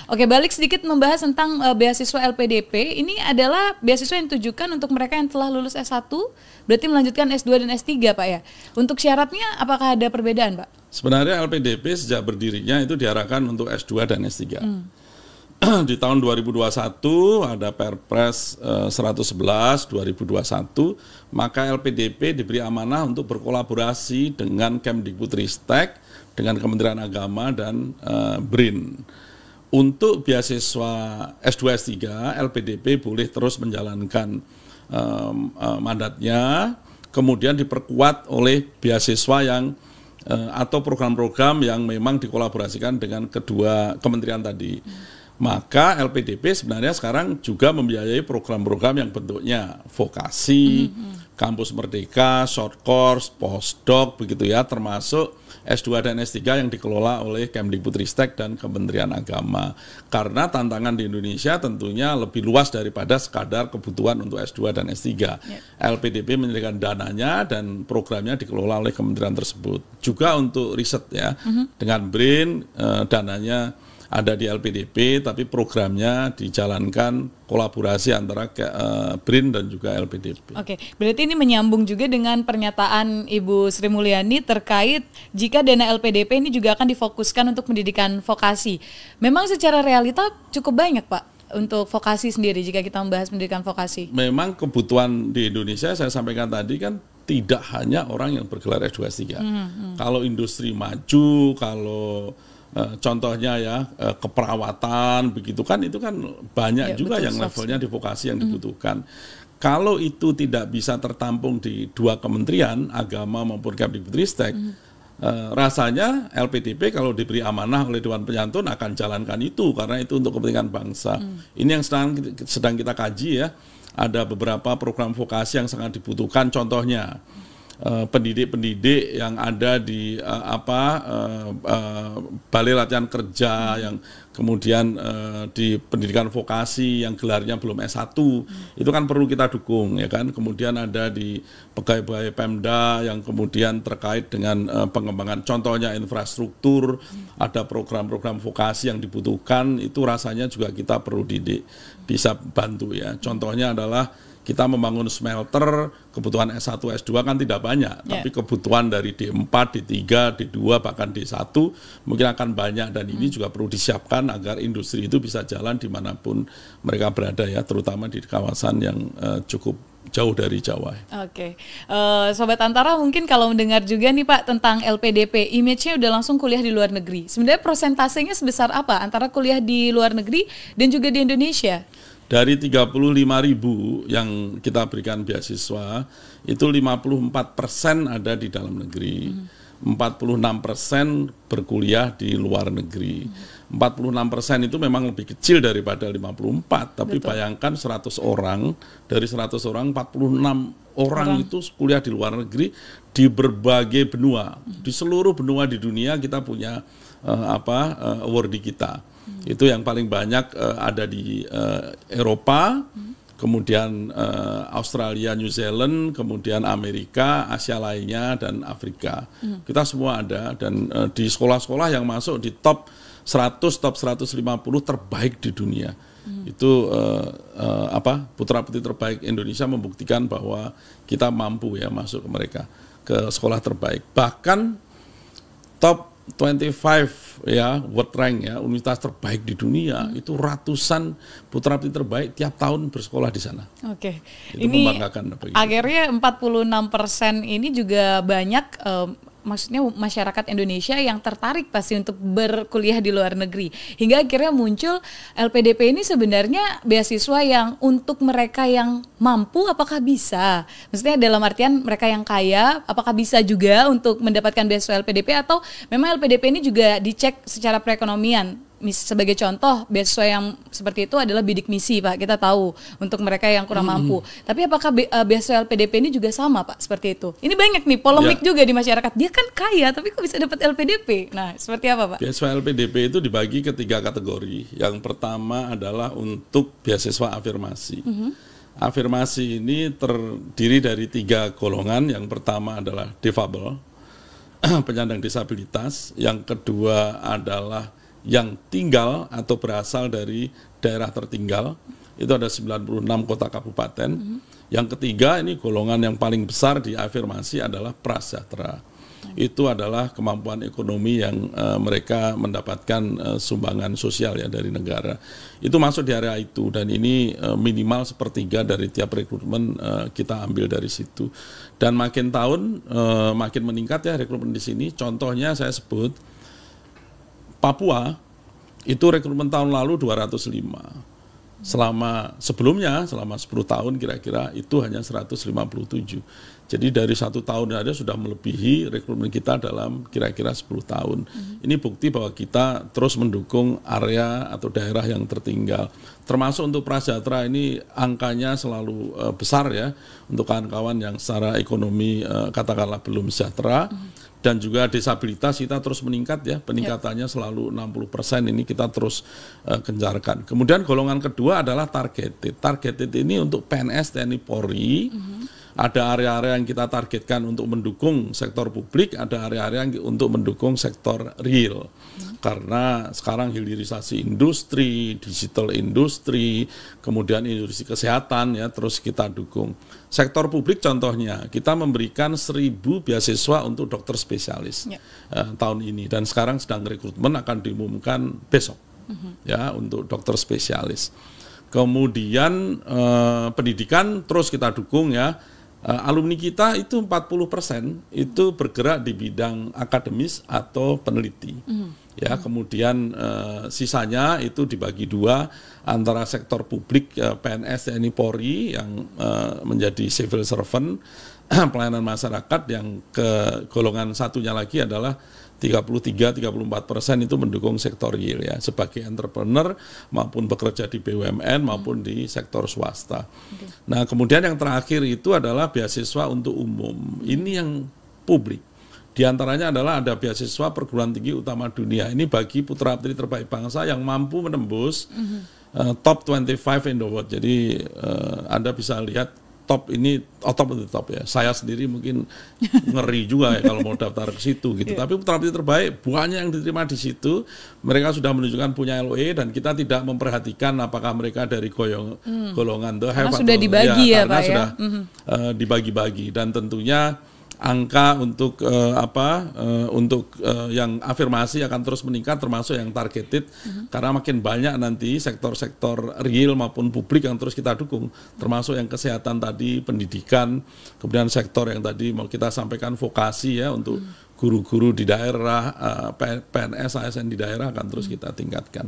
Oke, balik sedikit membahas tentang beasiswa LPDP. Ini adalah beasiswa yang ditujukan untuk mereka yang telah lulus S1, berarti melanjutkan S2 dan S3 Pak ya. Untuk syaratnya apakah ada perbedaan Pak? Sebenarnya LPDP sejak berdirinya itu diarahkan untuk S2 dan S3. Di tahun 2021 ada Perpres 111 2021, maka LPDP diberi amanah untuk berkolaborasi dengan Kemdikbudristek, dengan Kementerian Agama dan BRIN. Untuk beasiswa S2 S3, LPDP boleh terus menjalankan mandatnya, kemudian diperkuat oleh beasiswa yang atau program-program yang memang dikolaborasikan dengan kedua kementerian tadi. Maka LPDP sebenarnya sekarang juga membiayai program-program yang bentuknya vokasi, kampus merdeka, short course, postdoc, begitu ya, termasuk S2 dan S3 yang dikelola oleh Kemdikbudristek dan Kementerian Agama. Karena tantangan di Indonesia tentunya lebih luas daripada sekadar kebutuhan untuk S2 dan S3. LPDP menyediakan dananya dan programnya dikelola oleh kementerian tersebut. Juga untuk riset ya, dengan BRIN dananya ada di LPDP, tapi programnya dijalankan kolaborasi antara BRIN dan juga LPDP. Oke, berarti ini menyambung juga dengan pernyataan Ibu Sri Mulyani terkait jika dana LPDP ini juga akan difokuskan untuk pendidikan vokasi. Memang secara realita cukup banyak Pak untuk vokasi sendiri jika kita membahas pendidikan vokasi. Memang kebutuhan di Indonesia saya sampaikan tadi kan tidak hanya orang yang bergelar S2 S3. Kalau industri maju, kalau contohnya ya keperawatan begitu kan, itu kan banyak ya, juga yang levelnya di vokasi yang dibutuhkan. Kalau itu tidak bisa tertampung di dua kementerian, Agama maupun Kemdikbudristek, rasanya LPDP kalau diberi amanah oleh Dewan Penyantun akan jalankan itu, karena itu untuk kepentingan bangsa. Ini yang sedang kita kaji ya. Ada beberapa program vokasi yang sangat dibutuhkan, contohnya pendidik-pendidik yang ada di balai latihan kerja, yang kemudian di pendidikan vokasi yang gelarnya belum S1, itu kan perlu kita dukung ya kan. Kemudian ada di pegawai-pegawai Pemda yang kemudian terkait dengan pengembangan contohnya infrastruktur, ada program-program vokasi yang dibutuhkan, itu rasanya juga kita perlu bisa bantu ya. Contohnya adalah kita membangun smelter, kebutuhan S1, S2 kan tidak banyak, tapi kebutuhan dari D4, D3, D2, bahkan D1 mungkin akan banyak, dan ini juga perlu disiapkan agar industri itu bisa jalan dimanapun mereka berada ya, terutama di kawasan yang cukup jauh dari Jawa. Oke, Sobat Antara mungkin kalau mendengar juga nih Pak tentang LPDP, image-nya udah langsung kuliah di luar negeri. Sebenarnya persentasenya sebesar apa antara kuliah di luar negeri dan juga di Indonesia? Dari 35.000 yang kita berikan beasiswa, itu 54% ada di dalam negeri, 46% berkuliah di luar negeri. 46% itu memang lebih kecil daripada 54, tapi betul, bayangkan 100 orang, dari 100 orang 46 orang itu kuliah di luar negeri di berbagai benua. Di seluruh benua di dunia kita punya awardee kita. Itu yang paling banyak ada di Eropa, kemudian Australia, New Zealand, kemudian Amerika, Asia lainnya, dan Afrika. Kita semua ada, dan di sekolah-sekolah yang masuk di top 100, top 150 terbaik di dunia. Itu putra-putri terbaik Indonesia membuktikan bahwa kita mampu ya masuk ke mereka, ke sekolah terbaik. Bahkan top 25 ya world rank ya, universitas terbaik di dunia, itu ratusan putra-putri terbaik tiap tahun bersekolah di sana. Oke. Itu ini membanggakan. akhirnya 46% ini juga banyak maksudnya masyarakat Indonesia yang tertarik pasti untuk berkuliah di luar negeri. Hingga akhirnya muncul LPDP ini sebenarnya beasiswa yang untuk mereka yang mampu, apakah bisa? Maksudnya dalam artian mereka yang kaya, apakah bisa juga untuk mendapatkan beasiswa LPDP, atau memang LPDP ini juga dicek secara perekonomian? Sebagai contoh, beasiswa yang seperti itu adalah bidik misi Pak, kita tahu, untuk mereka yang kurang mampu. Tapi apakah beasiswa LPDP ini juga sama Pak, seperti itu? Ini banyak nih polemik juga di masyarakat, dia kan kaya tapi kok bisa dapat LPDP? Nah, seperti apa Pak? Beasiswa LPDP itu dibagi ke 3 kategori. Yang pertama adalah untuk beasiswa afirmasi. Afirmasi ini terdiri dari 3 golongan. Yang pertama adalah difabel, penyandang disabilitas. Yang kedua adalah yang tinggal atau berasal dari daerah tertinggal, itu ada 96 kota kabupaten. Yang ketiga, ini golongan yang paling besar diafirmasi adalah prasejahtera. Itu adalah kemampuan ekonomi yang mereka mendapatkan sumbangan sosial ya dari negara. Itu masuk di area itu, dan ini minimal sepertiga dari tiap rekrutmen kita ambil dari situ. Dan makin tahun makin meningkat ya rekrutmen di sini. Contohnya saya sebut Papua, itu rekrutmen tahun lalu 205. Sebelumnya selama 10 tahun kira-kira itu hanya 157. Jadi dari 1 tahun aja sudah melebihi rekrutmen kita dalam kira-kira 10 tahun. Ini bukti bahwa kita terus mendukung area atau daerah yang tertinggal. Termasuk untuk prasejahtera ini angkanya selalu besar ya untuk kawan-kawan yang secara ekonomi katakanlah belum sejahtera. Dan juga disabilitas kita terus meningkat ya, peningkatannya selalu 60%, ini kita terus gencarkan. Kemudian golongan kedua adalah targeted. Targeted ini untuk PNS, TNI, Polri. Ada area-area yang kita targetkan untuk mendukung sektor publik, ada area-area yang untuk mendukung sektor real. Karena sekarang hilirisasi industri, digital industri, kemudian industri kesehatan ya terus kita dukung. Sektor publik contohnya, kita memberikan 1.000 beasiswa untuk dokter spesialis tahun ini, dan sekarang sedang rekrutmen, akan diumumkan besok ya untuk dokter spesialis. Kemudian pendidikan terus kita dukung ya. Alumni kita itu 40% itu bergerak di bidang akademis atau peneliti. Ya, kemudian sisanya itu dibagi 2 antara sektor publik PNS, TNI, Polri yang menjadi civil servant pelayanan masyarakat, yang ke golongan satunya lagi adalah 33-34% itu mendukung sektor real ya, sebagai entrepreneur maupun bekerja di BUMN maupun di sektor swasta. Nah, kemudian yang terakhir itu adalah beasiswa untuk umum. Ini yang publik. Di antaranya adalah ada beasiswa perguruan tinggi utama dunia. Ini bagi putra-putri terbaik bangsa yang mampu menembus top 25 in the world. Jadi Anda bisa lihat top ini, top of the top ya. Saya sendiri mungkin ngeri juga ya kalau mau daftar ke situ gitu. Tapi putra-putri terbaik banyak yang diterima di situ. Mereka sudah menunjukkan punya LOE, dan kita tidak memperhatikan apakah mereka dari golongan the have atau sudah dibagi ya, Pak ya. Sudah dibagi-bagi, dan tentunya angka untuk yang afirmasi akan terus meningkat, termasuk yang targeted, karena makin banyak nanti sektor-sektor real maupun publik yang terus kita dukung, termasuk yang kesehatan tadi, pendidikan, kemudian sektor yang tadi mau kita sampaikan vokasi ya untuk guru-guru di daerah, PNS, ASN di daerah akan terus kita tingkatkan.